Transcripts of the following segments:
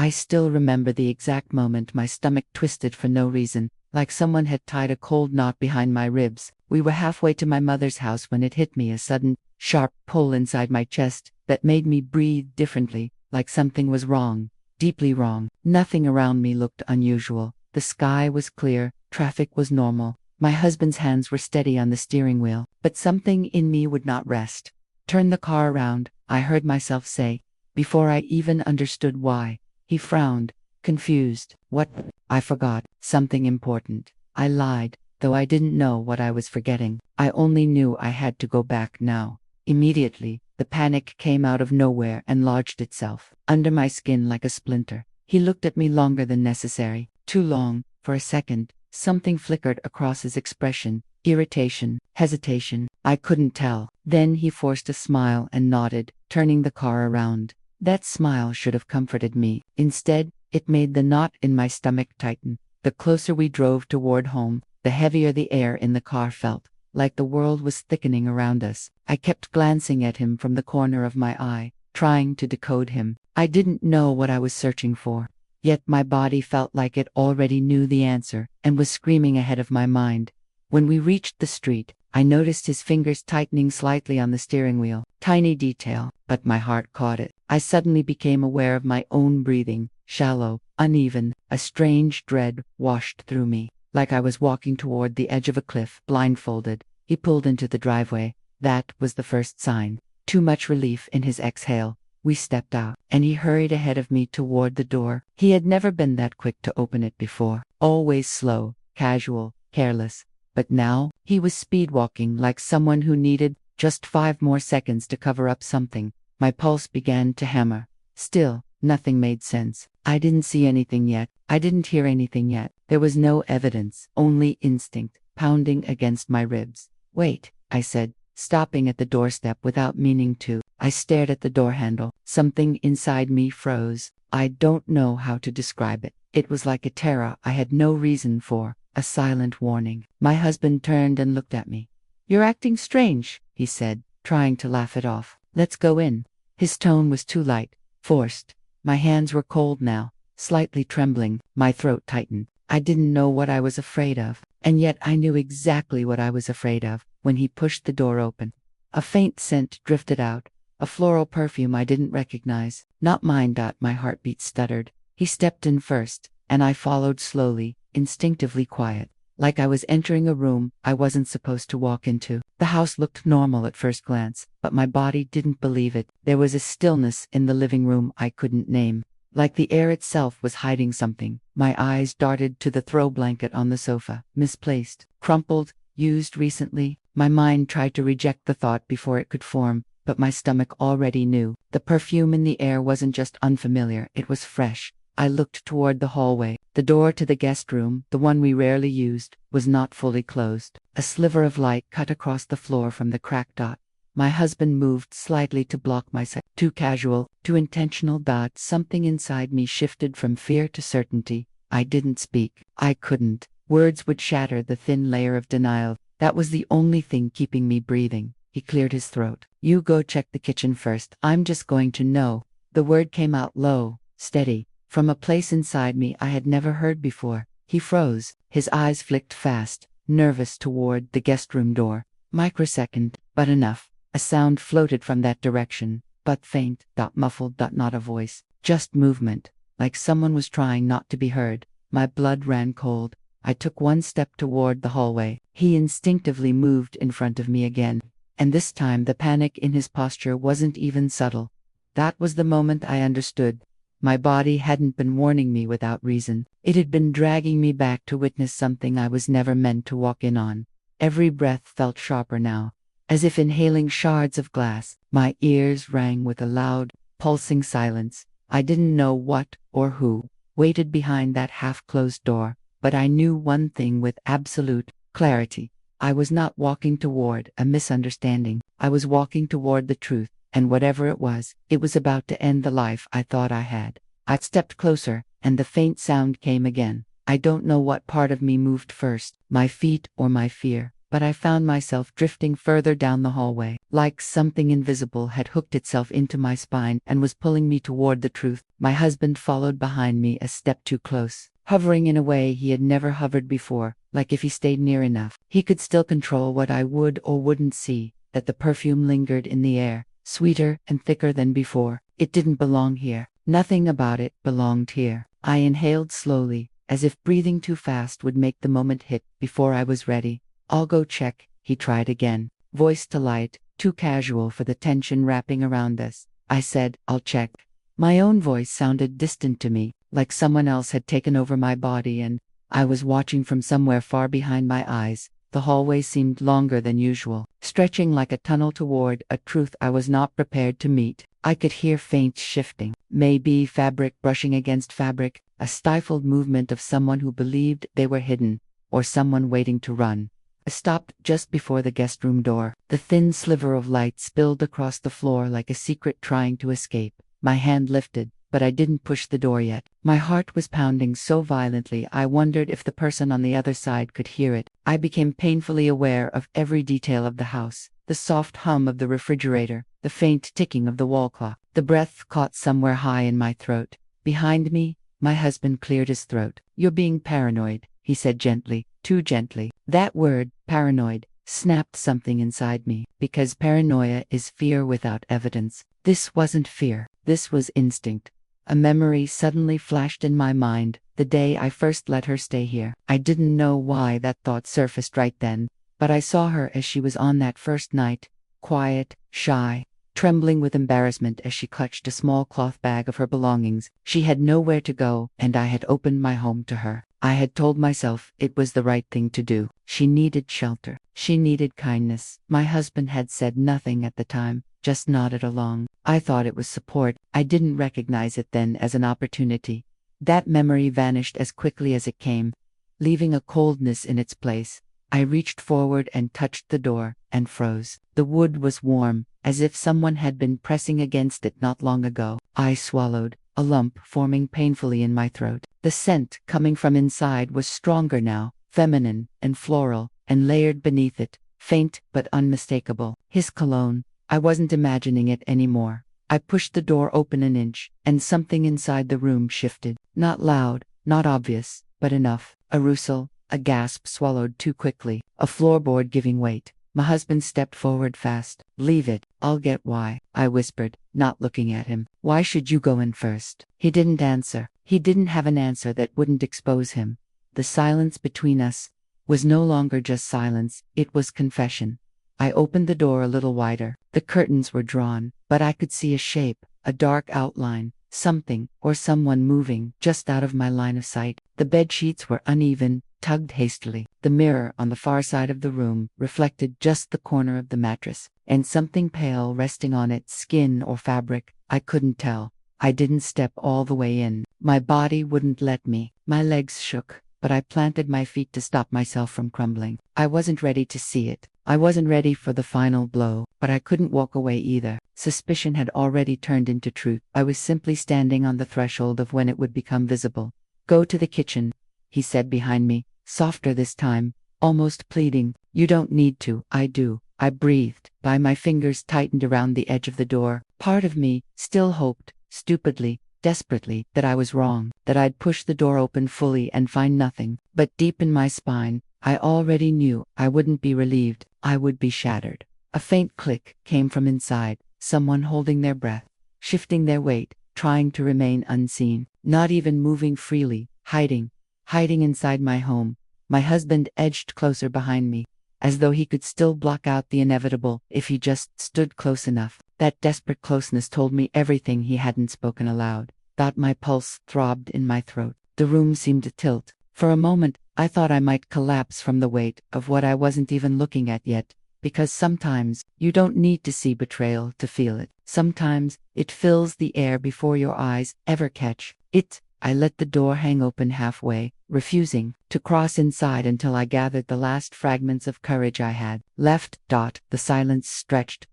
I still remember the exact moment my stomach twisted for no reason, like someone had tied a cold knot behind my ribs. We were halfway to my mother's house when it hit me, a sudden, sharp pull inside my chest that made me breathe differently, like something was wrong, deeply wrong. Nothing around me looked unusual. The sky was clear, traffic was normal. My husband's hands were steady on the steering wheel, but something in me would not rest. Turn the car around, I heard myself say, before I even understood why. He frowned, confused. What? I forgot something important. I lied, though I didn't know what I was forgetting. I only knew I had to go back now. Immediately, the panic came out of nowhere and lodged itself under my skin like a splinter. He looked at me longer than necessary, too long. For a second, something flickered across his expression, irritation, hesitation. I couldn't tell. Then he forced a smile and nodded, turning the car around. That smile should have comforted me. Instead, it made the knot in my stomach tighten. The closer we drove toward home, the heavier the air in the car felt, like the world was thickening around us. I kept glancing at him from the corner of my eye, trying to decode him. I didn't know what I was searching for, yet my body felt like it already knew the answer and was screaming ahead of my mind. When we reached the street, I noticed his fingers tightening slightly on the steering wheel. Tiny detail, but my heart caught it. I suddenly became aware of my own breathing, shallow, uneven. A strange dread washed through me, like I was walking toward the edge of a cliff, blindfolded. He pulled into the driveway. That was the first sign. Too much relief in his exhale. We stepped out, and he hurried ahead of me toward the door. He had never been that quick to open it before. Always slow, casual, careless. But now, he was speedwalking like someone who needed just 5 more seconds to cover up something. My pulse began to hammer. Still, nothing made sense. I didn't see anything yet. I didn't hear anything yet. There was no evidence, only instinct, pounding against my ribs. Wait, I said, stopping at the doorstep without meaning to. I stared at the door handle. Something inside me froze. I don't know how to describe it. It was like a terror I had no reason for. A silent warning. My husband turned and looked at me. "You're acting strange," he said, trying to laugh it off. "Let's go in." His tone was too light, forced. My hands were cold now, slightly trembling. My throat tightened. I didn't know what I was afraid of, and yet I knew exactly what I was afraid of. When he pushed the door open, a faint scent drifted out, a floral perfume I didn't recognize. Not mine. My heartbeat stuttered. He stepped in first, and I followed slowly, instinctively quiet, like I was entering a room I wasn't supposed to walk into. The house looked normal at first glance, but my body didn't believe it. There was a stillness in the living room I couldn't name, like the air itself was hiding something. My eyes darted to the throw blanket on the sofa, misplaced, crumpled, used recently. My mind tried to reject the thought before it could form, but my stomach already knew. The perfume in the air wasn't just unfamiliar, it was fresh. I looked toward the hallway. The door to the guest room, the one we rarely used, was not fully closed. A sliver of light cut across the floor from the cracked dot. My husband moved slightly to block my sight. Too casual, too intentional. Something inside me shifted from fear to certainty. I didn't speak. I couldn't. Words would shatter the thin layer of denial. That was the only thing keeping me breathing. He cleared his throat. "You go check the kitchen first. I'm just going to know." The word came out low, steady, from a place inside me I had never heard before. He froze. His eyes flicked fast, nervous toward the guest room door. Microsecond, but enough. A sound floated from that direction, but faint, muffled, not a voice. Just movement, like someone was trying not to be heard. My blood ran cold. I took one step toward the hallway. He instinctively moved in front of me again. And this time the panic in his posture wasn't even subtle. That was the moment I understood. My body hadn't been warning me without reason. It had been dragging me back to witness something I was never meant to walk in on. Every breath felt sharper now, as if inhaling shards of glass. My ears rang with a loud, pulsing silence. I didn't know what or who waited behind that half-closed door, but I knew one thing with absolute clarity. I was not walking toward a misunderstanding. I was walking toward the truth. And whatever it was about to end the life I thought I had. I stepped closer, and the faint sound came again. I don't know what part of me moved first, my feet or my fear. but I found myself drifting further down the hallway, like something invisible had hooked itself into my spine and was pulling me toward the truth. My husband followed behind me a step too close, hovering in a way he had never hovered before, like if he stayed near enough, he could still control what I would or wouldn't see. That the perfume lingered in the air, sweeter and thicker than before. It didn't belong here. Nothing about it belonged here. I inhaled slowly, as if breathing too fast would make the moment hit before I was ready. "I'll go check," he tried again, voice to light, too casual for the tension wrapping around us. I said, "I'll check." My own voice sounded distant to me, like someone else had taken over my body and I was watching from somewhere far behind my eyes. The hallway seemed longer than usual, stretching like a tunnel toward a truth I was not prepared to meet. I could hear faint shifting, maybe fabric brushing against fabric, a stifled movement of someone who believed they were hidden, or someone waiting to run. I stopped just before the guest room door. The thin sliver of light spilled across the floor like a secret trying to escape. My hand lifted, but I didn't push the door yet. My heart was pounding so violently I wondered if the person on the other side could hear it. I became painfully aware of every detail of the house, the soft hum of the refrigerator, the faint ticking of the wall clock. The breath caught somewhere high in my throat. Behind me, my husband cleared his throat. "You're being paranoid," he said gently, too gently. That word, paranoid, snapped something inside me, because paranoia is fear without evidence. This wasn't fear. This was instinct. A memory suddenly flashed in my mind, the day I first let her stay here. I didn't know why that thought surfaced right then, but I saw her as she was on that first night, quiet, shy, trembling with embarrassment as she clutched a small cloth bag of her belongings. She had nowhere to go, and I had opened my home to her. I had told myself it was the right thing to do. She needed shelter. She needed kindness. My husband had said nothing at the time, just nodded along. I thought it was support. I didn't recognize it then as an opportunity. That memory vanished as quickly as it came, leaving a coldness in its place. I reached forward and touched the door, and froze. The wood was warm, as if someone had been pressing against it not long ago. I swallowed, a lump forming painfully in my throat. The scent coming from inside was stronger now, feminine and floral, and layered beneath it, faint but unmistakable. His cologne. I wasn't imagining it anymore. I pushed the door open an inch, and something inside the room shifted. Not loud, not obvious, but enough. A rustle, a gasp swallowed too quickly, a floorboard giving weight. My husband stepped forward fast. "Leave it, I'll get why," I whispered, not looking at him. "Why should you go in first?" He didn't answer. He didn't have an answer that wouldn't expose him. The silence between us was no longer just silence, it was confession. I opened the door a little wider. The curtains were drawn, but I could see a shape, a dark outline, something or someone moving just out of my line of sight. The bed sheets were uneven, tugged hastily. The mirror on the far side of the room reflected just the corner of the mattress, and something pale resting on it, skin or fabric. I couldn't tell. I didn't step all the way in. My body wouldn't let me. My legs shook, but I planted my feet to stop myself from crumbling. I wasn't ready to see it. I wasn't ready for the final blow, but I couldn't walk away either. Suspicion had already turned into truth. I was simply standing on the threshold of when it would become visible. "Go to the kitchen," he said behind me, softer this time, almost pleading. "You don't need to." "I do," I breathed. My fingers tightened around the edge of the door. Part of me still hoped, stupidly, desperately, that I was wrong, that I'd push the door open fully and find nothing. But deep in my spine, I already knew I wouldn't be relieved. I would be shattered. A faint click came from inside, someone holding their breath, shifting their weight, trying to remain unseen, not even moving freely, hiding inside my home. My husband edged closer behind me, as though he could still block out the inevitable if he just stood close enough. That desperate closeness told me everything he hadn't spoken aloud. Thought my pulse throbbed in my throat. The room seemed to tilt. For a moment, I thought I might collapse from the weight of what I wasn't even looking at yet, because sometimes you don't need to see betrayal to feel it. Sometimes it fills the air before your eyes ever catch it. I let the door hang open halfway, refusing to cross inside until I gathered the last fragments of courage I had left. The silence stretched.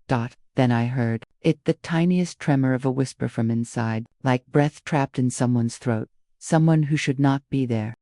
Then I heard it, the tiniest tremor of a whisper from inside, like breath trapped in someone's throat, someone who should not be there.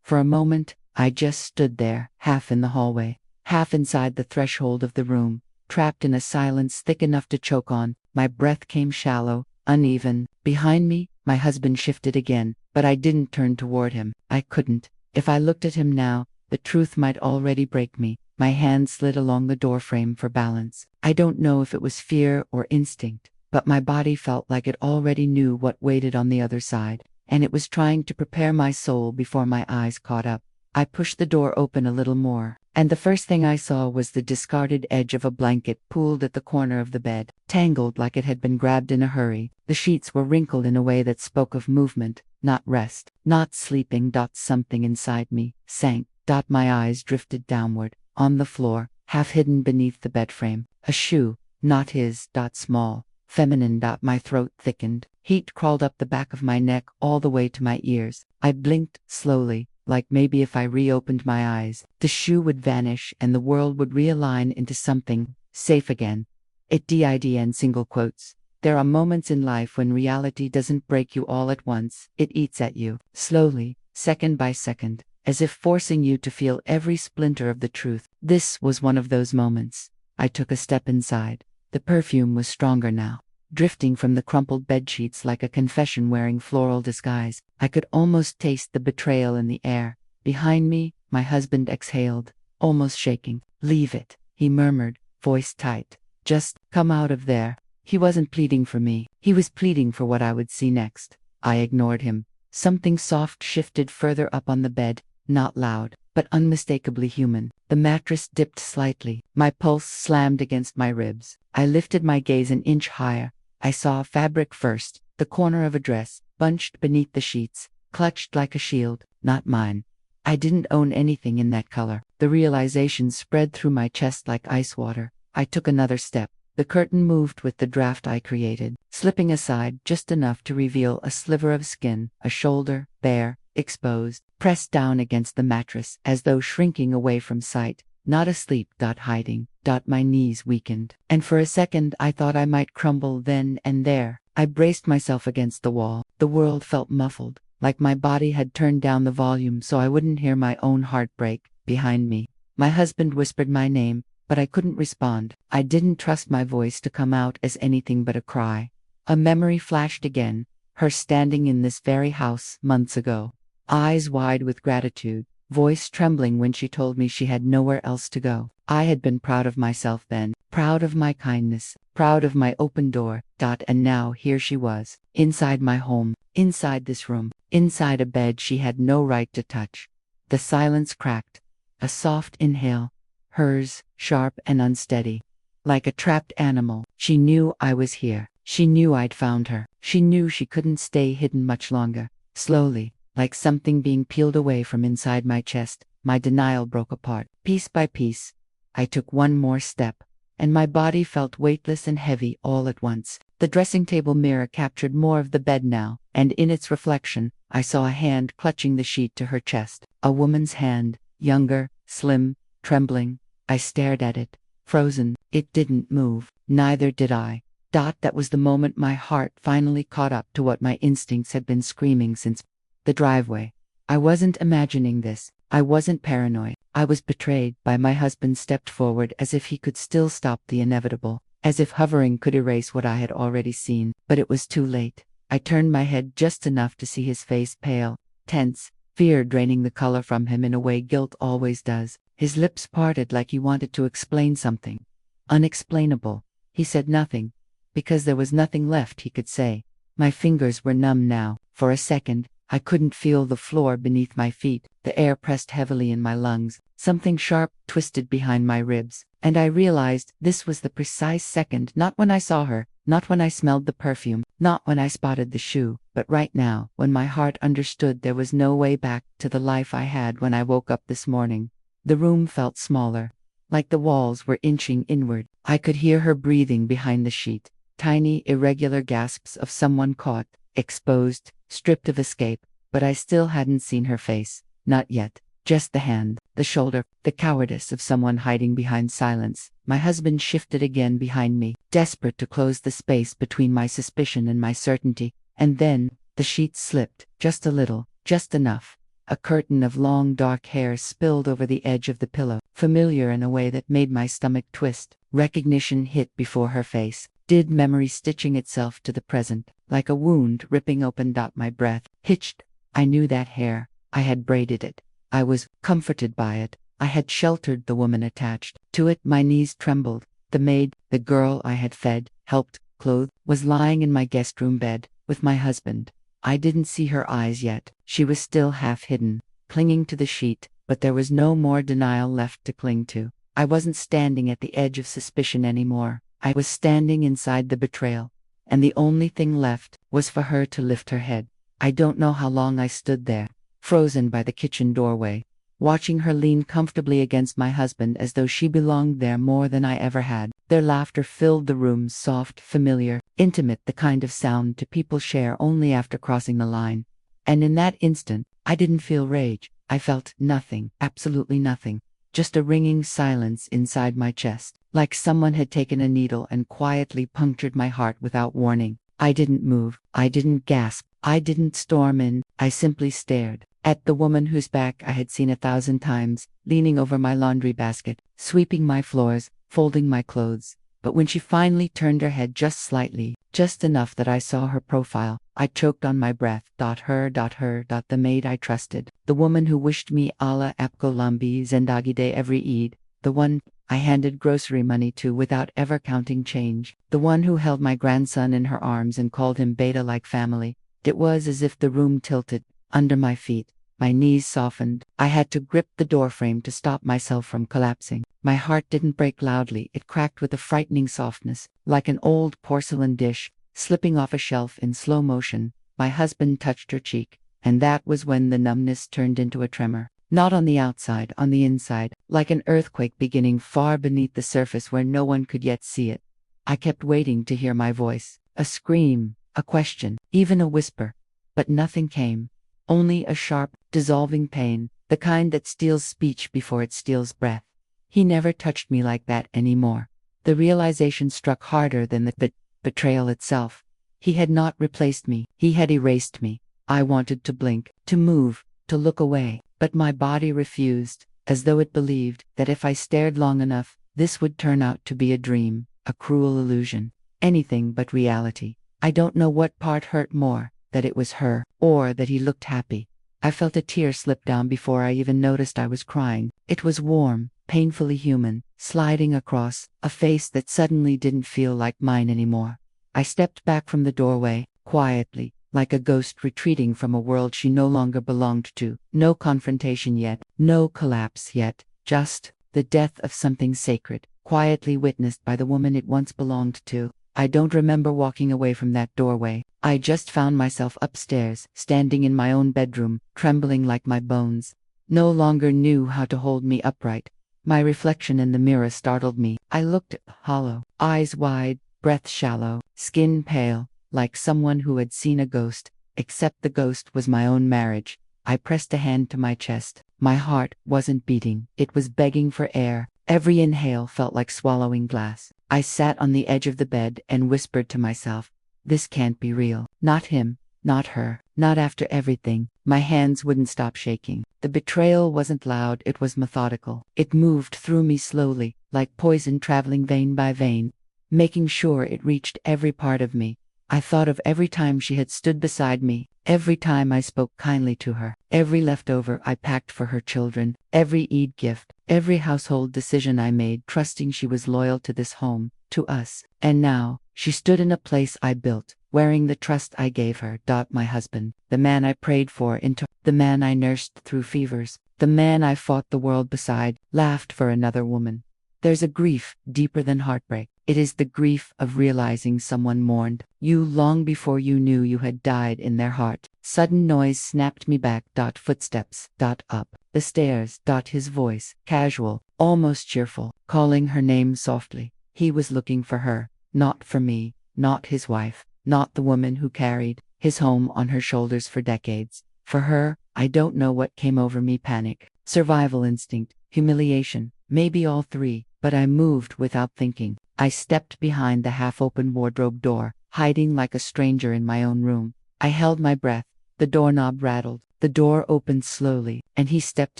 For a moment, I just stood there, half in the hallway, half inside the threshold of the room, trapped in a silence thick enough to choke on. My breath came shallow, uneven. Behind me, my husband shifted again, but I didn't turn toward him. I couldn't. If I looked at him now, the truth might already break me. My hand slid along the doorframe for balance. I don't know if it was fear or instinct, but my body felt like it already knew what waited on the other side, and it was trying to prepare my soul before my eyes caught up. I pushed the door open a little more, and the first thing I saw was the discarded edge of a blanket pooled at the corner of the bed, tangled like it had been grabbed in a hurry. The sheets were wrinkled in a way that spoke of movement, not rest, not sleeping. Something inside me sank. My eyes drifted downward. On the floor, half hidden beneath the bed frame, a shoe, not his. Small, feminine. My throat thickened. Heat crawled up the back of my neck all the way to my ears. I blinked slowly, like maybe if I reopened my eyes, the shoe would vanish and the world would realign into something safe again. It did in single quotes. There are moments in life when reality doesn't break you all at once. It eats at you, slowly, second by second, as if forcing you to feel every splinter of the truth. This was one of those moments. I took a step inside. The perfume was stronger now, drifting from the crumpled bedsheets like a confession wearing floral disguise. I could almost taste the betrayal in the air. Behind me, my husband exhaled, almost shaking. "Leave it," he murmured, voice tight. "Just come out of there." He wasn't pleading for me. He was pleading for what I would see next. I ignored him. Something soft shifted further up on the bed, not loud, but unmistakably human. The mattress dipped slightly. My pulse slammed against my ribs. I lifted my gaze an inch higher. I saw fabric first, the corner of a dress, bunched beneath the sheets, clutched like a shield, not mine. I didn't own anything in that color. The realization spread through my chest like ice water. I took another step. The curtain moved with the draft I created, slipping aside just enough to reveal a sliver of skin, a shoulder, bare, exposed, pressed down against the mattress as though shrinking away from sight. Not asleep. Hiding. My knees weakened, and for a second I thought I might crumble then and there. I braced myself against the wall. The world felt muffled, like my body had turned down the volume so I wouldn't hear my own heart break. Behind me, my husband whispered my name, but I couldn't respond. I didn't trust my voice to come out as anything but a cry. A memory flashed again, her standing in this very house months ago, eyes wide with gratitude, voice trembling when she told me she had nowhere else to go. I had been proud of myself then, proud of my kindness, proud of my open door. And now here she was, inside my home, inside this room, inside a bed she had no right to touch. The silence cracked. A soft inhale. Hers, sharp and unsteady. Like a trapped animal. She knew I was here. She knew I'd found her. She knew she couldn't stay hidden much longer. Slowly, like something being peeled away from inside my chest, my denial broke apart. Piece by piece, I took one more step, and my body felt weightless and heavy all at once. The dressing table mirror captured more of the bed now, and in its reflection, I saw a hand clutching the sheet to her chest. A woman's hand, younger, slim, trembling. I stared at it, frozen. It didn't move. Neither did I. That was the moment my heart finally caught up to what my instincts had been screaming since the driveway. I wasn't imagining this. I wasn't paranoid. I was betrayed. My husband stepped forward as if he could still stop the inevitable, as if hovering could erase what I had already seen. But it was too late. I turned my head just enough to see his face pale, tense, fear draining the color from him in a way guilt always does. His lips parted like he wanted to explain something unexplainable. He said nothing, because there was nothing left he could say. My fingers were numb now. For a second, I couldn't feel the floor beneath my feet. The air pressed heavily in my lungs. Something sharp twisted behind my ribs, and I realized this was the precise second, not when I saw her, not when I smelled the perfume, not when I spotted the shoe, but right now, when my heart understood there was no way back to the life I had when I woke up this morning. The room felt smaller, like the walls were inching inward. I could hear her breathing behind the sheet, tiny, irregular gasps of someone caught, exposed, stripped of escape, but I still hadn't seen her face. Not yet. Just the hand, the shoulder, the cowardice of someone hiding behind silence. My husband shifted again behind me, desperate to close the space between my suspicion and my certainty. And then, the sheet slipped, just a little, just enough. A curtain of long dark hair spilled over the edge of the pillow, familiar in a way that made my stomach twist. Recognition hit before her face. Did memory stitching itself to the present, like a wound ripping open. My breath hitched. I knew that hair. I had braided it. I was comforted by it. I had sheltered the woman attached to it. My knees trembled. The maid, the girl I had fed, helped, clothed, was lying in my guest room bed, with my husband. I didn't see her eyes yet. She was still half hidden, clinging to the sheet, but there was no more denial left to cling to. I wasn't standing at the edge of suspicion anymore. I was standing inside the betrayal, and the only thing left was for her to lift her head. I don't know how long I stood there, frozen by the kitchen doorway, watching her lean comfortably against my husband as though she belonged there more than I ever had. Their laughter filled the room, soft, familiar, intimate, the kind of sound two people share only after crossing the line. And in that instant, I didn't feel rage. I felt nothing, absolutely nothing. Just a ringing silence inside my chest, like someone had taken a needle and quietly punctured my heart without warning. I didn't move. I didn't gasp. I didn't storm in. I simply stared at the woman whose back I had seen 1,000 times, leaning over my laundry basket, sweeping my floors, folding my clothes. But when she finally turned her head just slightly, just enough that I saw her profile, I choked on my breath. The maid I trusted, the woman who wished me Allah Apko Lambi Zendagide every Eid, the one I handed grocery money to without ever counting change, the one who held my grandson in her arms and called him Beta like family. It was as if the room tilted under my feet. My knees softened. I had to grip the doorframe to stop myself from collapsing. My heart didn't break loudly. It cracked with a frightening softness, like an old porcelain dish, slipping off a shelf in slow motion. My husband touched her cheek, and that was when the numbness turned into a tremor. Not on the outside, on the inside, like an earthquake beginning far beneath the surface where no one could yet see it. I kept waiting to hear my voice, a scream, a question, even a whisper. But nothing came. Only a sharp, dissolving pain, the kind that steals speech before it steals breath. He never touched me like that anymore. The realization struck harder than the betrayal itself. He had not replaced me. He had erased me. I wanted to blink, to move, to look away, but my body refused, as though it believed that if I stared long enough, this would turn out to be a dream, a cruel illusion, anything but reality. I don't know what part hurt more, that it was her, or that he looked happy. I felt a tear slip down before I even noticed I was crying. It was warm, painfully human, sliding across a face that suddenly didn't feel like mine anymore. I stepped back from the doorway, quietly, like a ghost retreating from a world she no longer belonged to. No confrontation yet, no collapse yet, just the death of something sacred, quietly witnessed by the woman it once belonged to. I don't remember walking away from that doorway. I just found myself upstairs, standing in my own bedroom, trembling like my bones no longer knew how to hold me upright. My reflection in the mirror startled me. I looked hollow, eyes wide, breath shallow, skin pale, like someone who had seen a ghost, except the ghost was my own marriage. I pressed a hand to my chest. My heart wasn't beating. It was begging for air. Every inhale felt like swallowing glass. I sat on the edge of the bed and whispered to myself, this can't be real. Not him, not her, not after everything. My hands wouldn't stop shaking. The betrayal wasn't loud, it was methodical. It moved through me slowly, like poison traveling vein by vein, making sure it reached every part of me. I thought of every time she had stood beside me, every time I spoke kindly to her, every leftover I packed for her children, every Eid gift, every household decision I made, trusting she was loyal to this home, to us. And now, she stood in a place I built, wearing the trust I gave her. My husband, the man I prayed for, the man I nursed through fevers, the man I fought the world beside, laughed for another woman. There's a grief deeper than heartbreak. It is the grief of realizing someone mourned you long before you knew you had died in their heart. Sudden noise snapped me back. Footsteps. Up the stairs. His voice, casual, almost cheerful, calling her name softly. He was looking for her, not for me, not his wife, not the woman who carried his home on her shoulders for decades. For her, I don't know what came over me: panic, survival instinct, humiliation, maybe all three, but I moved without thinking. I stepped behind the half-open wardrobe door, hiding like a stranger in my own room. I held my breath. The doorknob rattled. The door opened slowly, and he stepped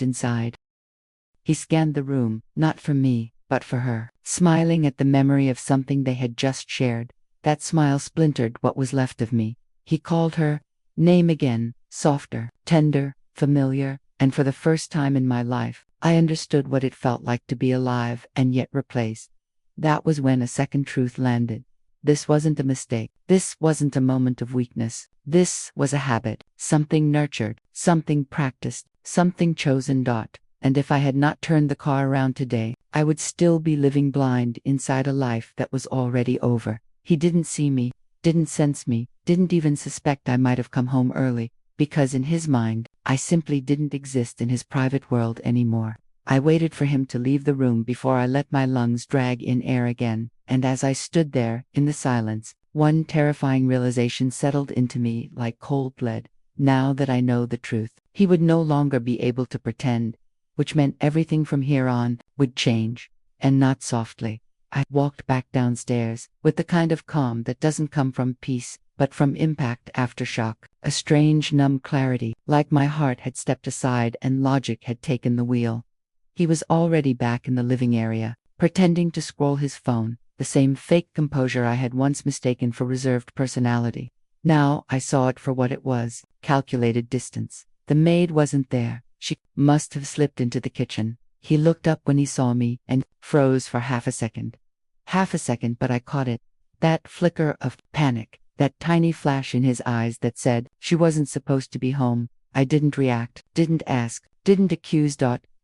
inside. He scanned the room, not for me, but for her, smiling at the memory of something they had just shared. That smile splintered what was left of me. He called her name again, softer, tender, familiar, and for the first time in my life, I understood what it felt like to be alive and yet replaced. That was when a second truth landed. This wasn't a mistake. This wasn't a moment of weakness. This was a habit, something nurtured, something practiced, something chosen. And if I had not turned the car around today, I would still be living blind inside a life that was already over. He didn't see me, didn't sense me, didn't even suspect I might have come home early, because in his mind, I simply didn't exist in his private world anymore. I waited for him to leave the room before I let my lungs drag in air again, and as I stood there, in the silence, one terrifying realization settled into me like cold lead. Now that I know the truth, he would no longer be able to pretend, which meant everything from here on would change, and not softly. I walked back downstairs, with the kind of calm that doesn't come from peace, but from impact after shock, a strange numb clarity, like my heart had stepped aside and logic had taken the wheel. He was already back in the living area, pretending to scroll his phone, the same fake composure I had once mistaken for reserved personality. Now I saw it for what it was, calculated distance. The maid wasn't there. She must have slipped into the kitchen. He looked up when he saw me and froze for half a second. Half a second, but I caught it. That flicker of panic, that tiny flash in his eyes that said she wasn't supposed to be home. I didn't react, didn't ask, didn't accuse.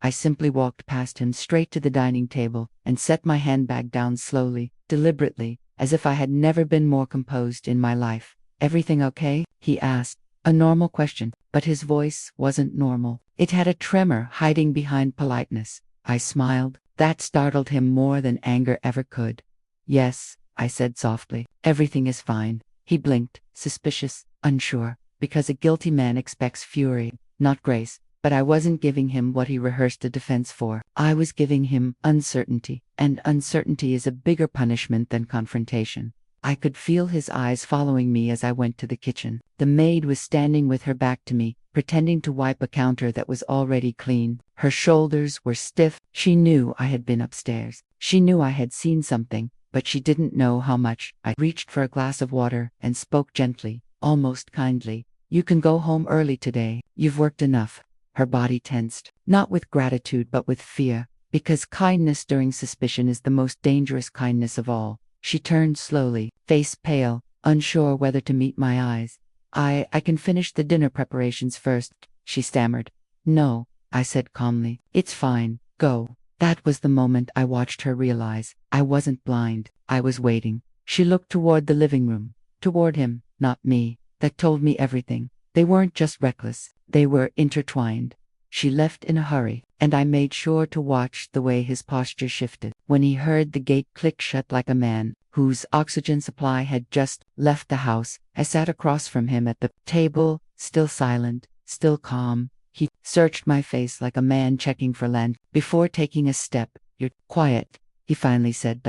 I simply walked past him straight to the dining table and set my handbag down slowly, deliberately, as if I had never been more composed in my life. "Everything okay?" he asked. A normal question, but his voice wasn't normal. It had a tremor hiding behind politeness. I smiled. That startled him more than anger ever could. "Yes," I said softly. "Everything is fine." He blinked, suspicious, unsure, because a guilty man expects fury, not grace. But I wasn't giving him what he rehearsed a defense for. I was giving him uncertainty, and uncertainty is a bigger punishment than confrontation. I could feel his eyes following me as I went to the kitchen. The maid was standing with her back to me, pretending to wipe a counter that was already clean. Her shoulders were stiff. She knew I had been upstairs. She knew I had seen something, but she didn't know how much. I reached for a glass of water and spoke gently, almost kindly. "You can go home early today. You've worked enough." Her body tensed, not with gratitude but with fear, because kindness during suspicion is the most dangerous kindness of all. She turned slowly, face pale, unsure whether to meet my eyes. I can finish the dinner preparations first," she stammered. "No," I said calmly. "It's fine. Go." That was the moment I watched her realize I wasn't blind. I was waiting. She looked toward the living room, toward him, not me. That told me everything. They weren't just reckless, they were intertwined. She left in a hurry, and I made sure to watch the way his posture shifted. When he heard the gate click shut like a man whose oxygen supply had just left the house, I sat across from him at the table, still silent, still calm. He searched my face like a man checking for land before taking a step. "You're quiet," he finally said.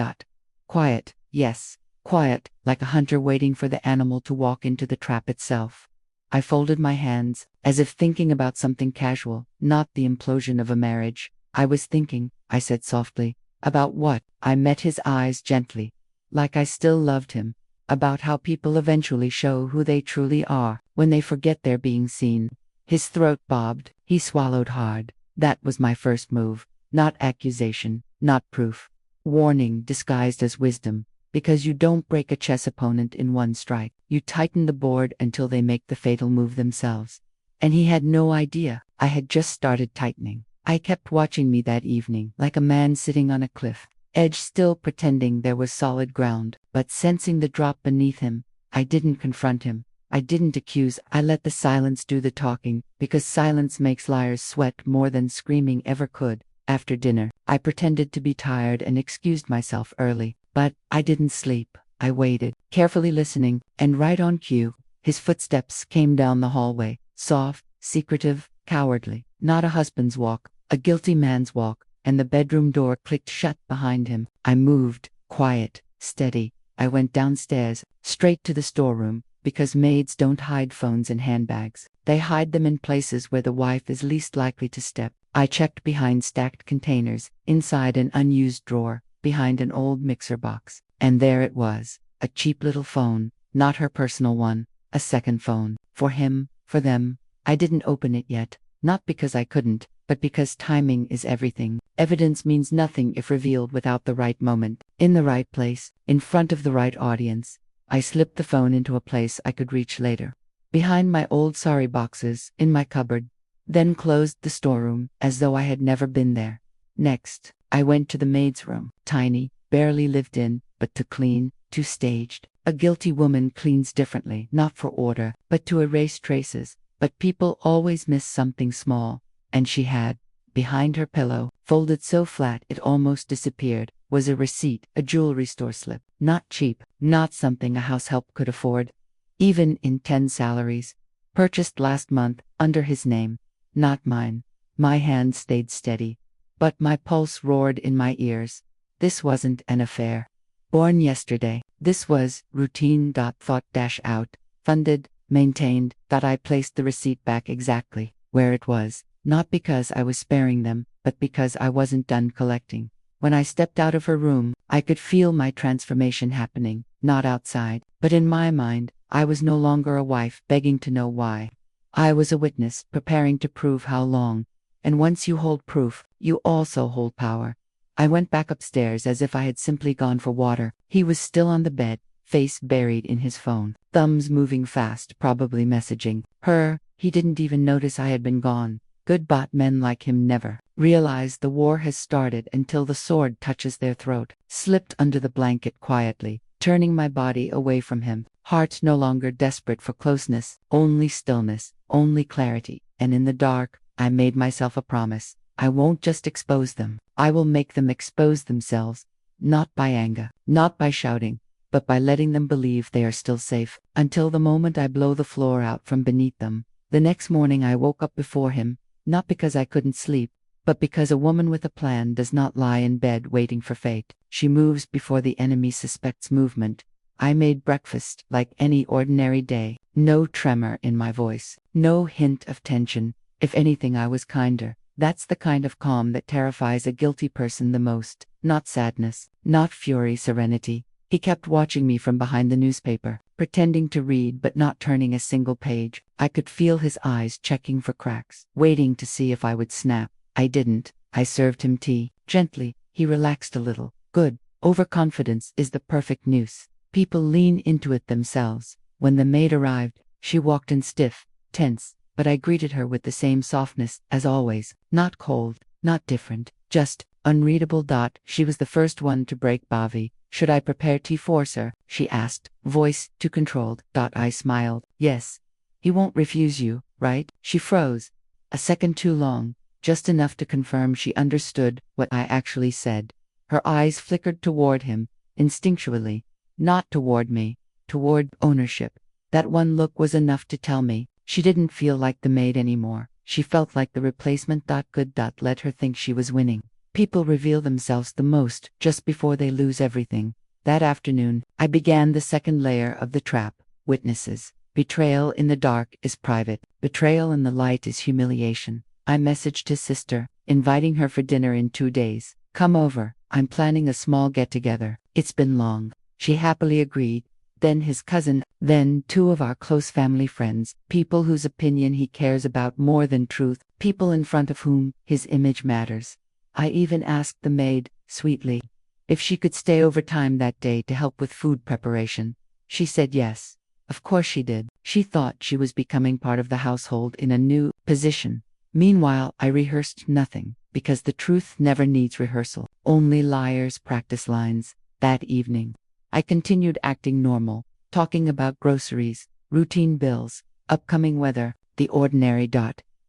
"Quiet, yes, quiet, like a hunter waiting for the animal to walk into the trap itself." I folded my hands, as if thinking about something casual, not the implosion of a marriage. "I was thinking," I said softly. "About what?" I met his eyes gently, like I still loved him. "About how people eventually show who they truly are, when they forget they're being seen." His throat bobbed. He swallowed hard. That was my first move. Not accusation, not proof. Warning disguised as wisdom. Because you don't break a chess opponent in one strike. You tighten the board until they make the fatal move themselves. And he had no idea. I had just started tightening. I kept watching me that evening, like a man sitting on a cliff, edge still pretending there was solid ground, but sensing the drop beneath him. I didn't confront him. I didn't accuse. I let the silence do the talking, because silence makes liars sweat more than screaming ever could. After dinner, I pretended to be tired and excused myself early. But I didn't sleep. I waited, carefully listening, and right on cue, his footsteps came down the hallway, soft, secretive, cowardly. Not a husband's walk, a guilty man's walk, and the bedroom door clicked shut behind him. I moved, quiet, steady. I went downstairs, straight to the storeroom, Because maids don't hide phones in handbags. They hide them in places where the wife is least likely to step. I checked behind stacked containers, inside an unused drawer, behind an old mixer box. And there it was. A cheap little phone. Not her personal one. A second phone. For him. For them. I didn't open it yet. Not because I couldn't, but because timing is everything. Evidence means nothing if revealed without the right moment. In the right place. In front of the right audience. I slipped the phone into a place I could reach later. Behind my old sorry boxes, in my cupboard. Then closed the storeroom, as though I had never been there. Next, I went to the maid's room. Tiny, barely lived in, but too clean, too staged. A guilty woman cleans differently, not for order, but to erase traces. But people always miss something small. And she had, behind her pillow, folded so flat it almost disappeared, was a receipt, a jewelry store slip. Not cheap, not something a house help could afford. Even in 10 salaries. Purchased last month, under his name. Not mine. My hand stayed steady. But my pulse roared in my ears. This wasn't an affair. Born yesterday. This was routine. Thought out. Funded, maintained. That I placed the receipt back exactly where it was. Not because I was sparing them, but because I wasn't done collecting. When I stepped out of her room, I could feel my transformation happening, not outside, but in my mind. I was no longer a wife begging to know why. I was a witness preparing to prove how long. And once you hold proof, you also hold power. I went back upstairs as if I had simply gone for water. He was still on the bed, face buried in his phone, thumbs moving fast, probably messaging her. He didn't even notice I had been gone. Good bot men like him never realize the war has started until the sword touches their throat. Slipped under the blanket quietly, turning my body away from him. Heart no longer desperate for closeness, only stillness, only clarity. And in the dark, I made myself a promise. I won't just expose them. I will make them expose themselves. Not by anger, not by shouting, but by letting them believe they are still safe, until the moment I blow the floor out from beneath them. The next morning I woke up before him, not because I couldn't sleep, but because a woman with a plan does not lie in bed waiting for fate. She moves before the enemy suspects movement. I made breakfast like any ordinary day. No tremor in my voice. No hint of tension. If anything, I was kinder. That's the kind of calm that terrifies a guilty person the most. Not sadness. Not fury, serenity. He kept watching me from behind the newspaper, pretending to read but not turning a single page. I could feel his eyes checking for cracks, waiting to see if I would snap. I didn't. I served him tea. Gently, he relaxed a little. Good. Overconfidence is the perfect noose. People lean into it themselves. When the maid arrived, she walked in stiff, tense, but I greeted her with the same softness as always. Not cold, not different, just unreadable. She was the first one to break bavy. Should I prepare tea for sir? She asked, voice too controlled. I smiled. Yes. He won't refuse you, right? She froze. A second too long. Just enough to confirm she understood what I actually said. Her eyes flickered toward him, instinctually. Not toward me, toward ownership. That one look was enough to tell me. She didn't feel like the maid anymore. She felt like the replacement. Good. Let her think she was winning. People reveal themselves the most just before they lose everything. That afternoon, I began the second layer of the trap. Witnesses. Betrayal in the dark is private. Betrayal in the light is humiliation. I messaged his sister, inviting her for dinner in 2 days. Come over. I'm planning a small get-together. It's been long. She happily agreed. Then his cousin, then 2 of our close family friends, people whose opinion he cares about more than truth, people in front of whom his image matters. I even asked the maid, sweetly, if she could stay overtime that day to help with food preparation. She said yes. Of course she did. She thought she was becoming part of the household in a new position. Meanwhile, I rehearsed nothing, because the truth never needs rehearsal. Only liars practice lines. That evening, I continued acting normal, talking about groceries, routine bills, upcoming weather, the ordinary.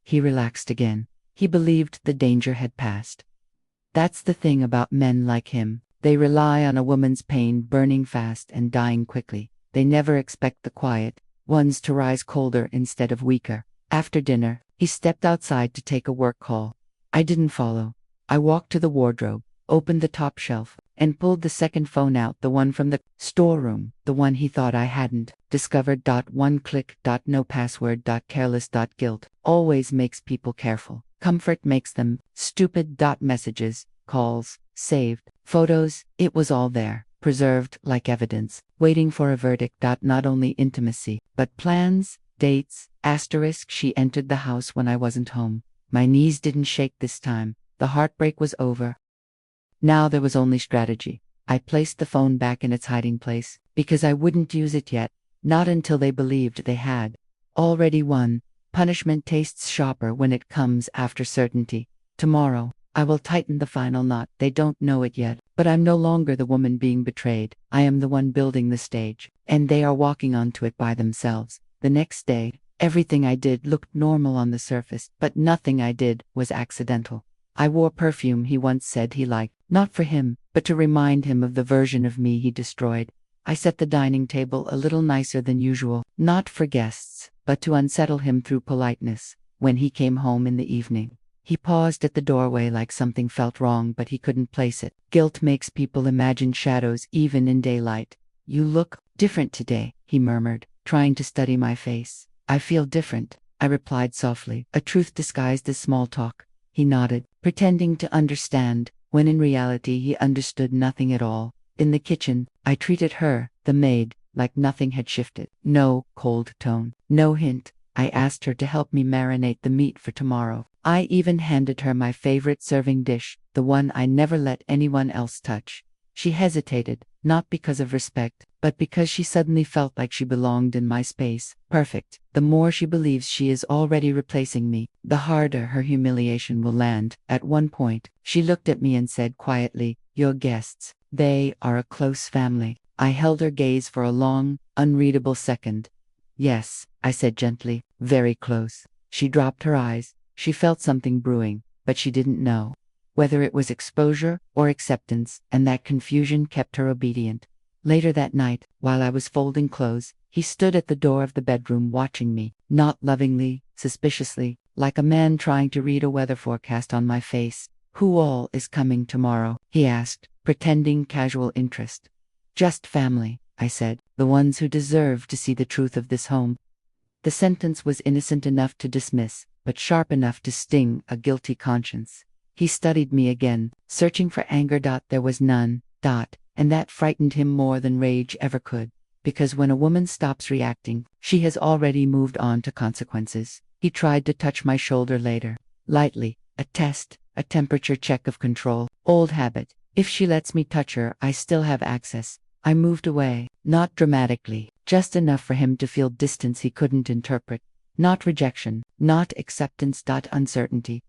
He relaxed again. He believed the danger had passed. That's the thing about men like him. They rely on a woman's pain burning fast and dying quickly. They never expect the quiet ones to rise colder instead of weaker. After dinner, he stepped outside to take a work call. I didn't follow. I walked to the wardrobe, opened the top shelf, and pulled the second phone out, the one from the storeroom, the one he thought I hadn't discovered. One click. No password. Careless. Guilt always makes people careful. Comfort makes them stupid. Messages, calls, saved, photos, it was all there, preserved like evidence, waiting for a verdict. Not only intimacy, but plans, dates, asterisk. She entered the house when I wasn't home. My knees didn't shake this time. The heartbreak was over. Now there was only strategy. I placed the phone back in its hiding place, because I wouldn't use it yet, not until they believed they had already won. Punishment tastes sharper when it comes after certainty. Tomorrow, I will tighten the final knot. They don't know it yet, but I'm no longer the woman being betrayed. I am the one building the stage, and they are walking onto it by themselves. The next day, everything I did looked normal on the surface, but nothing I did was accidental. I wore perfume he once said he liked, not for him, but to remind him of the version of me he destroyed. I set the dining table a little nicer than usual, not for guests, but to unsettle him through politeness. When he came home in the evening, he paused at the doorway like something felt wrong, but he couldn't place it. Guilt makes people imagine shadows even in daylight. You look different today, he murmured, trying to study my face. I feel different, I replied softly, a truth disguised as small talk. He nodded, pretending to understand, when in reality he understood nothing at all. In the kitchen, I treated her, the maid, like nothing had shifted. No cold tone, no hint. I asked her to help me marinate the meat for tomorrow. I even handed her my favorite serving dish, the one I never let anyone else touch. She hesitated, not because of respect, but because she suddenly felt like she belonged in my space. Perfect. The more she believes she is already replacing me, the harder her humiliation will land. At one point, she looked at me and said quietly, "Your guests, they are a close family." I held her gaze for a long, unreadable second. "Yes," I said gently, "very close." She dropped her eyes. She felt something brewing, but she didn't know whether it was exposure or acceptance, and that confusion kept her obedient. Later that night, while I was folding clothes, he stood at the door of the bedroom watching me, not lovingly, suspiciously, like a man trying to read a weather forecast on my face. "Who all is coming tomorrow?" he asked, pretending casual interest. "Just family," I said, "the ones who deserve to see the truth of this home." The sentence was innocent enough to dismiss, but sharp enough to sting a guilty conscience. He studied me again, searching for anger. There was none. And that frightened him more than rage ever could. Because when a woman stops reacting, she has already moved on to consequences. He tried to touch my shoulder later, lightly, a test, a temperature check of control. Old habit. If she lets me touch her, I still have access. I moved away, not dramatically, just enough for him to feel distance he couldn't interpret. Not rejection, not acceptance. Uncertainty.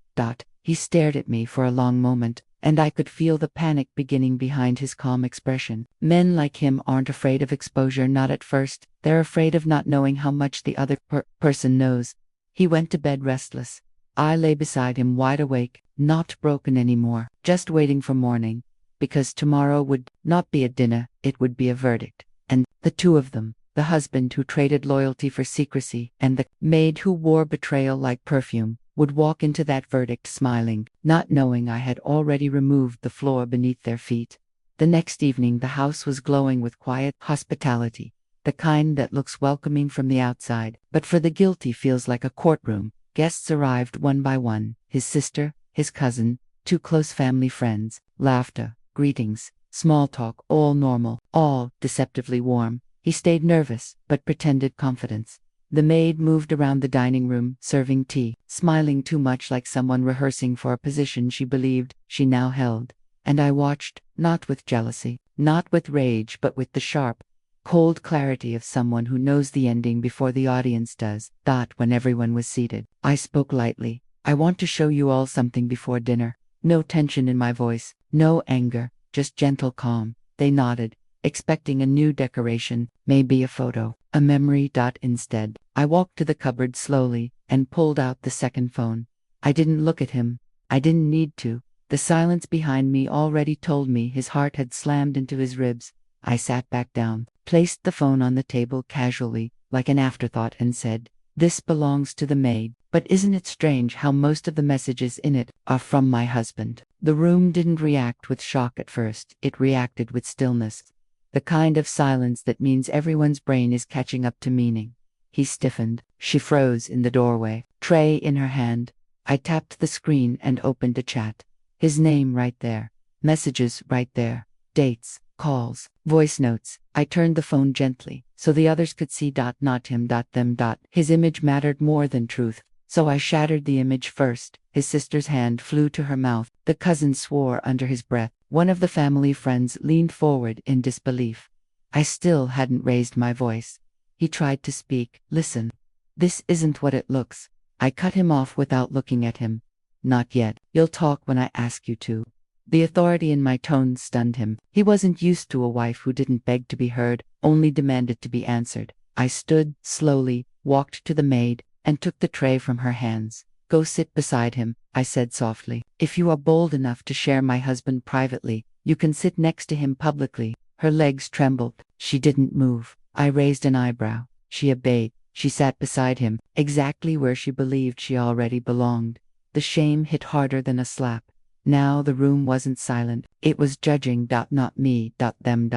He stared at me for a long moment, and I could feel the panic beginning behind his calm expression. Men like him aren't afraid of exposure, not at first. They're afraid of not knowing how much the other person knows. He went to bed restless. I lay beside him wide awake, not broken anymore, just waiting for morning. Because tomorrow would not be a dinner, it would be a verdict. And the two of them, the husband who traded loyalty for secrecy, and the maid who wore betrayal like perfume, would walk into that verdict smiling, not knowing I had already removed the floor beneath their feet. The next evening the house was glowing with quiet hospitality, the kind that looks welcoming from the outside, but for the guilty feels like a courtroom. Guests arrived one by one, his sister, his cousin, two close family friends, laughter, greetings, small talk, all normal, all deceptively warm. He stayed nervous, but pretended confidence. The maid moved around the dining room, serving tea, smiling too much like someone rehearsing for a position she believed she now held. And I watched, not with jealousy, not with rage, but with the sharp, cold clarity of someone who knows the ending before the audience does. When everyone was seated, I spoke lightly. "I want to show you all something before dinner." No tension in my voice, no anger, just gentle calm. They nodded, expecting a new decoration, maybe a photo, a memory. Instead, I walked to the cupboard slowly and pulled out the second phone. I didn't look at him. I didn't need to. The silence behind me already told me his heart had slammed into his ribs. I sat back down, placed the phone on the table casually, like an afterthought, and said, "This belongs to the maid, but isn't it strange how most of the messages in it are from my husband?" The room didn't react with shock at first, it reacted with stillness. The kind of silence that means everyone's brain is catching up to meaning. He stiffened. She froze in the doorway, tray in her hand. I tapped the screen and opened a chat. His name right there. Messages right there. Dates, calls, voice notes. I turned the phone gently, so the others could see. Not him. Them. His image mattered more than truth, so I shattered the image first. His sister's hand flew to her mouth. The cousin swore under his breath. One of the family friends leaned forward in disbelief. I still hadn't raised my voice. He tried to speak. Listen. This isn't what it looks. I cut him off without looking at him. Not yet. You'll talk when I ask you to. The authority in my tone stunned him. He wasn't used to a wife who didn't beg to be heard, only demanded to be answered. I stood, slowly, walked to the maid, and took the tray from her hands. Go sit beside him, I said softly. If you are bold enough to share my husband privately, you can sit next to him publicly. Her legs trembled. She didn't move. I raised an eyebrow. She obeyed. She sat beside him, exactly where she believed she already belonged. The shame hit harder than a slap. Now the room wasn't silent. It was judging. Not me. Them.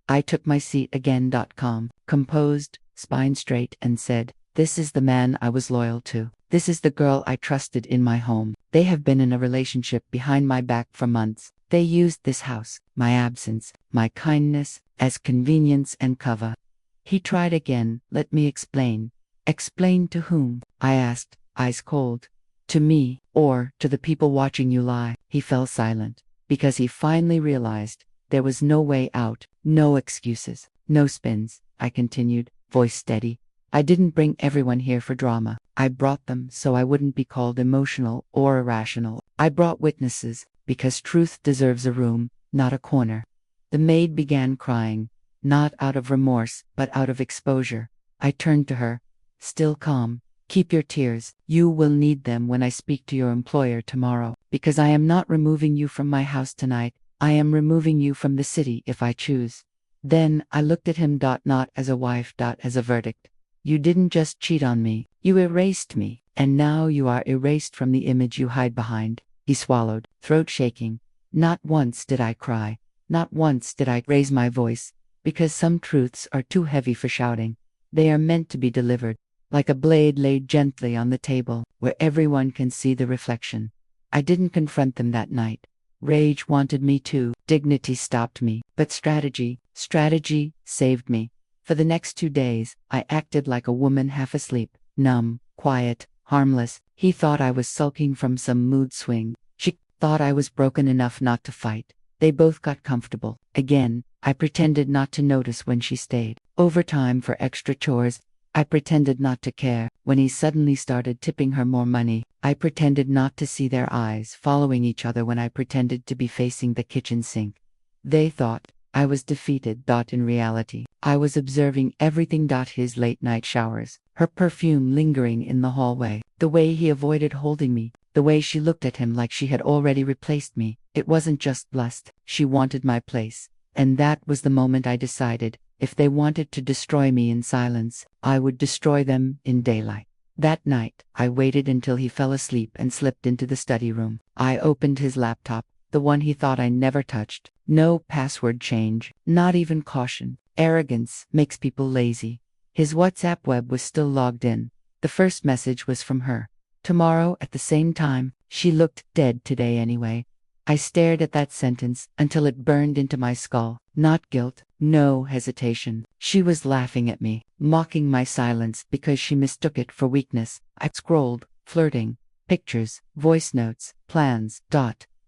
I took my seat again. Calm, composed, spine straight, and said, this is the man I was loyal to. This is the girl I trusted in my home. They have been in a relationship behind my back for months. They used this house, my absence, my kindness, as convenience and cover. He tried again. Let me explain. Explain to whom? I asked, eyes cold. To me, or to the people watching you lie? He fell silent, because he finally realized there was no way out, no excuses, no spins. I continued, voice steady. I didn't bring everyone here for drama. I brought them so I wouldn't be called emotional or irrational. I brought witnesses, because truth deserves a room, not a corner. The maid began crying, not out of remorse, but out of exposure. I turned to her, still calm. Keep your tears. You will need them when I speak to your employer tomorrow, because I am not removing you from my house tonight. I am removing you from the city if I choose. Then I looked at him. Not as a wife. As a verdict. You didn't just cheat on me. You erased me, and now you are erased from the image you hide behind. He swallowed, throat shaking. Not once did I cry. Not once did I raise my voice, because some truths are too heavy for shouting. They are meant to be delivered, like a blade laid gently on the table, where everyone can see the reflection. I didn't confront them that night. Rage wanted me to. Dignity stopped me. But strategy saved me. For the next 2 days, I acted like a woman half asleep, numb, quiet, harmless. He thought I was sulking from some mood swing. She thought I was broken enough not to fight. They both got comfortable. Again, I pretended not to notice when she stayed. Overtime for extra chores. I pretended not to care. When he suddenly started tipping her more money, I pretended not to see their eyes following each other when I pretended to be facing the kitchen sink. They thought I was defeated. In reality, I was observing everything. His late-night showers, her perfume lingering in the hallway, the way he avoided holding me, the way she looked at him like she had already replaced me. It wasn't just lust. She wanted my place. And that was the moment I decided, if they wanted to destroy me in silence, I would destroy them in daylight. That night, I waited until he fell asleep and slipped into the study room. I opened his laptop, the one he thought I never touched. No password change, not even caution. Arrogance makes people lazy. His WhatsApp web was still logged in. The first message was from her. Tomorrow at the same time. She looked dead today anyway. I stared at that sentence until it burned into my skull. Not guilt, no hesitation. She was laughing at me, mocking my silence because she mistook it for weakness. I scrolled, flirting, pictures, voice notes, plans.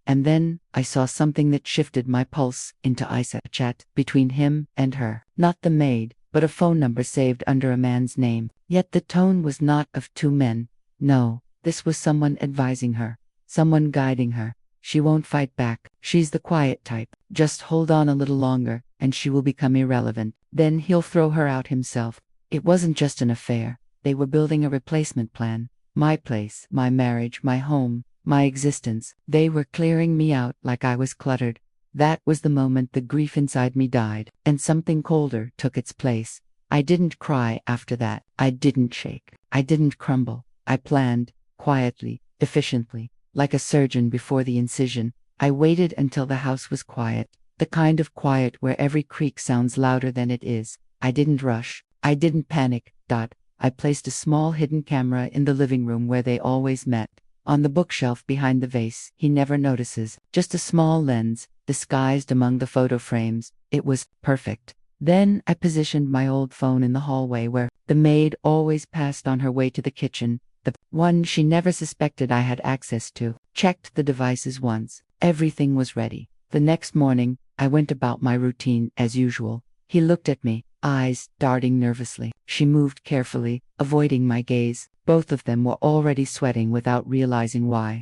And then I saw something that shifted my pulse into ice. A chat between him and her. Not the maid, but a phone number saved under a man's name. Yet the tone was not of two men. No, this was someone advising her, someone guiding her. She won't fight back. She's the quiet type. Just hold on a little longer, and she will become irrelevant. Then he'll throw her out himself. It wasn't just an affair. They were building a replacement plan. My place, my marriage, my home, my existence. They were clearing me out like I was cluttered. That was the moment the grief inside me died, and something colder took its place. I didn't cry after that. I didn't shake. I didn't crumble. I planned, quietly, efficiently. Like a surgeon before the incision, I waited until the house was quiet, the kind of quiet where every creak sounds louder than it is. I didn't rush. I didn't panic. I placed a small hidden camera in the living room where they always met. On the bookshelf behind the vase, he never notices. Just a small lens, disguised among the photo frames. It was perfect. Then I positioned my old phone in the hallway where the maid always passed on her way to the kitchen, the one she never suspected I had access to. Checked the devices once. Everything was ready. The next morning, I went about my routine as usual. He looked at me, eyes darting nervously. She moved carefully, avoiding my gaze. Both of them were already sweating without realizing why.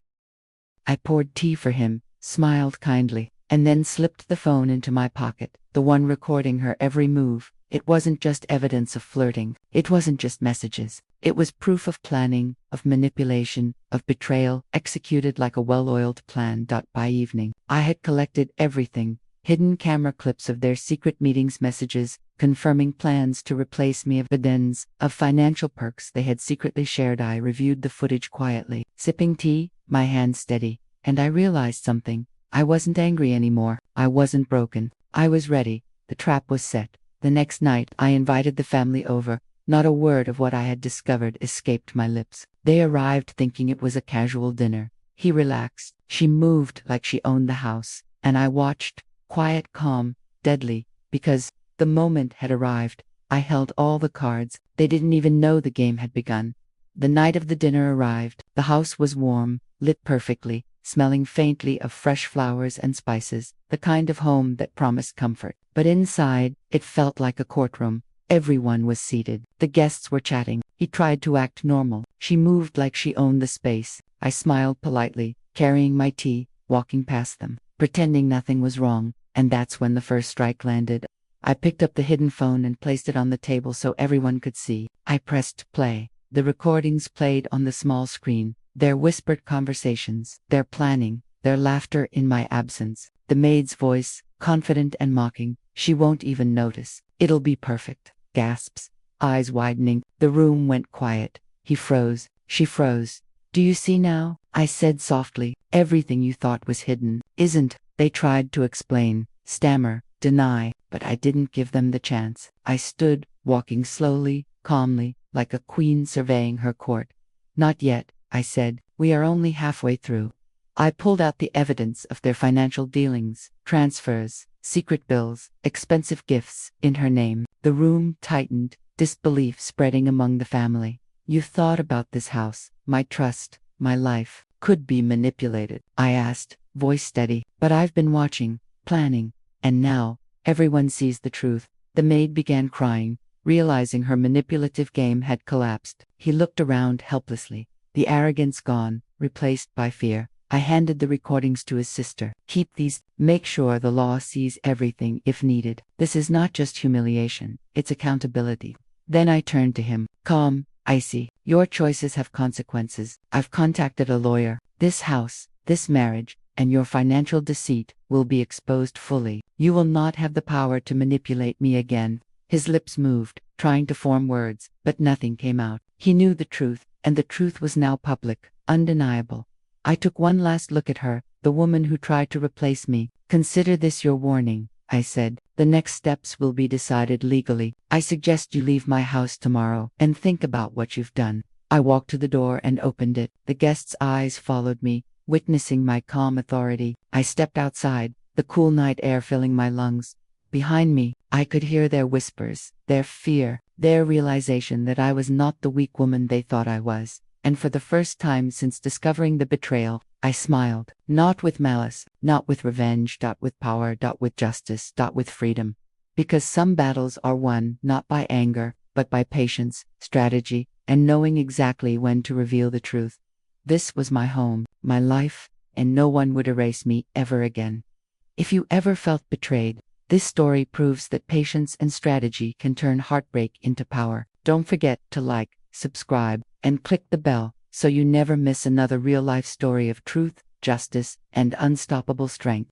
I poured tea for him, smiled kindly, and then slipped the phone into my pocket, the one recording her every move. It wasn't just evidence of flirting. It wasn't just messages. It was proof of planning, of manipulation, of betrayal, executed like a well-oiled plan. By evening, I had collected everything. Hidden camera clips of their secret meetings messages, confirming plans to replace me, evidence of financial perks they had secretly shared. I reviewed the footage quietly, sipping tea, my hands steady, and I realized something. I wasn't angry anymore. I wasn't broken. I was ready. The trap was set. The next night, I invited the family over. Not a word of what I had discovered escaped my lips. They arrived thinking it was a casual dinner. He relaxed. She moved like she owned the house, and I watched. Quiet, calm, deadly, because the moment had arrived. I held all the cards. They didn't even know the game had begun. The night of the dinner arrived. The house was warm, lit perfectly, smelling faintly of fresh flowers and spices, the kind of home that promised comfort. But inside, it felt like a courtroom. Everyone was seated. The guests were chatting. He tried to act normal. She moved like she owned the space. I smiled politely, carrying my tea, walking past them, pretending nothing was wrong. And that's when the first strike landed. I picked up the hidden phone and placed it on the table so everyone could see. I pressed play. The recordings played on the small screen. Their whispered conversations, their planning, their laughter in my absence. The maid's voice, confident and mocking. She won't even notice. It'll be perfect. Gasps. Eyes widening. The room went quiet. He froze. She froze. Do you see now? I said softly. Everything you thought was hidden isn't. They tried to explain, stammer, deny, but I didn't give them the chance. I stood, walking slowly, calmly, like a queen surveying her court. Not yet, I said. We are only halfway through. I pulled out the evidence of their financial dealings, transfers, secret bills, expensive gifts in her name. The room tightened, disbelief spreading among the family. You thought about this house, my trust, my life, could be manipulated, I asked, voice steady. But I've been watching, planning, and now, everyone sees the truth. The maid began crying, realizing her manipulative game had collapsed. He looked around helplessly, the arrogance gone, replaced by fear. I handed the recordings to his sister. Keep these. Make sure the law sees everything if needed. This is not just humiliation, it's accountability. Then I turned to him, calm, icy. Your choices have consequences. I've contacted a lawyer. This house, this marriage, and your financial deceit will be exposed fully. You will not have the power to manipulate me again. His lips moved, trying to form words, but nothing came out. He knew the truth, and the truth was now public, undeniable. I took one last look at her, the woman who tried to replace me. Consider this your warning, I said. The next steps will be decided legally. I suggest you leave my house tomorrow and think about what you've done. I walked to the door and opened it. The guest's eyes followed me, witnessing my calm authority. I stepped outside, the cool night air filling my lungs. Behind me, I could hear their whispers, their fear, their realization that I was not the weak woman they thought I was. And for the first time since discovering the betrayal, I smiled. Not with malice, not with revenge, with power, with justice, with freedom. Because some battles are won not by anger, but by patience, strategy, and knowing exactly when to reveal the truth. This was my home, my life, and no one would erase me ever again. If you ever felt betrayed, this story proves that patience and strategy can turn heartbreak into power. Don't forget to like, subscribe, and click the bell so you never miss another real-life story of truth, justice, and unstoppable strength.